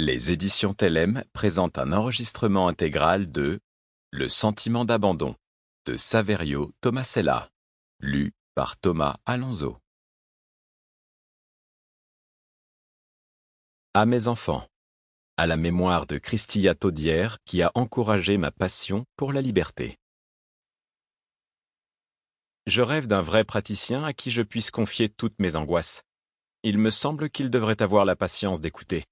Les éditions Tellem présentent un enregistrement intégral de Le sentiment d'abandon de Saverio Tomasella, lu par Thomas Alonso. À mes enfants, à la mémoire de Christilla Taudière qui a encouragé ma passion pour la liberté. Je rêve d'un vrai praticien à qui je puisse confier toutes mes angoisses. Il me semble qu'il devrait avoir la patience d'écouter.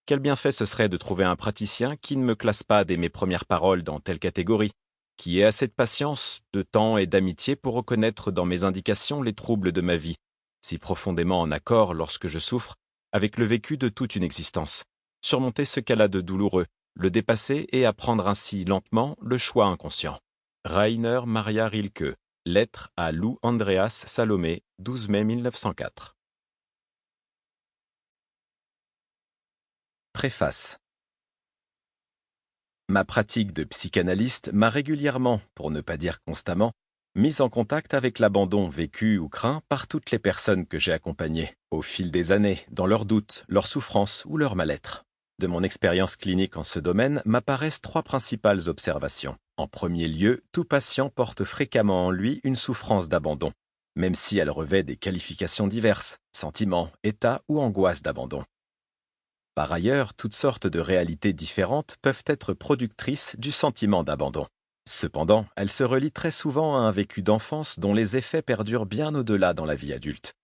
Quel bienfait ce serait de trouver un praticien qui ne me classe pas dès mes premières paroles dans telle catégorie, qui ait assez de patience, de temps et d'amitié pour reconnaître dans mes indications les troubles de ma vie, si profondément en accord lorsque je souffre, avec le vécu de toute une existence, surmonter ce qu'elle a de douloureux, le dépasser et apprendre ainsi lentement le choix inconscient. Rainer Maria Rilke, lettre à Lou Andreas Salomé, 12 mai 1904. Préface. Ma pratique de psychanalyste m'a régulièrement, pour ne pas dire constamment, mis en contact avec l'abandon vécu ou craint par toutes les personnes que j'ai accompagnées, au fil des années, dans leurs doutes, leurs souffrances ou leur mal-être. De mon expérience clinique en ce domaine m'apparaissent trois principales observations. En premier lieu, tout patient porte fréquemment en lui une souffrance d'abandon, même si elle revêt des qualifications diverses, sentiments, états ou angoisses d'abandon. Par ailleurs, toutes sortes de réalités différentes peuvent être productrices du sentiment d'abandon. Cependant, elles se relient très souvent à un vécu d'enfance dont les effets perdurent bien au-delà dans la vie adulte.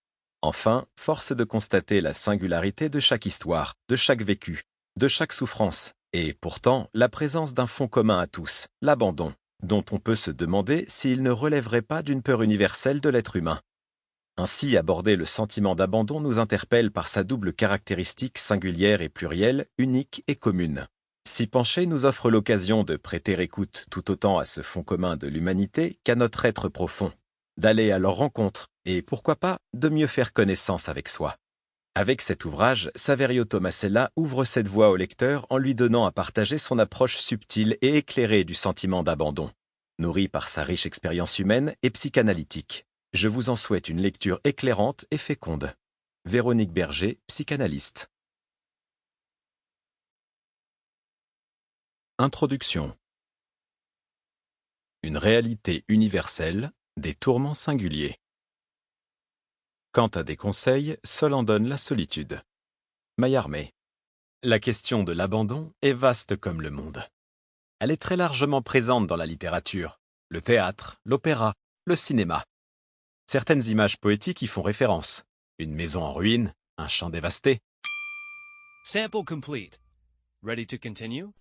Enfin, force est de constater la singularité de chaque histoire, de chaque vécu, de chaque souffrance, et pourtant la présence d'un fond commun à tous, l'abandon, dont on peut se demander s'il ne relèverait pas d'une peur universelle de l'être humain. Ainsi, aborder le sentiment d'abandon nous interpelle par sa double caractéristique singulière et plurielle, unique et commune. S'y pencher nous offre l'occasion de prêter écoute tout autant à ce fond commun de l'humanité qu'à notre être profond, d'aller à leur rencontre et, pourquoi pas, de mieux faire connaissance avec soi. Avec cet ouvrage, Saverio Tomasella ouvre cette voie au lecteur en lui donnant à partager son approche subtile et éclairée du sentiment d'abandon, nourri par sa riche expérience humaine et psychanalytique. Je vous en souhaite une lecture éclairante et féconde. Véronique Berger, psychanalyste. Introduction. Une réalité universelle, des tourments singuliers. Quant à des conseils, seul en donne la solitude. Mallarmé. La question de l'abandon est vaste comme le monde. Elle est très largement présente dans la littérature, le théâtre, l'opéra, le cinéma. Certaines images poétiques y font référence. Une maison en ruine, un champ dévasté. Sample complete. Ready to continue?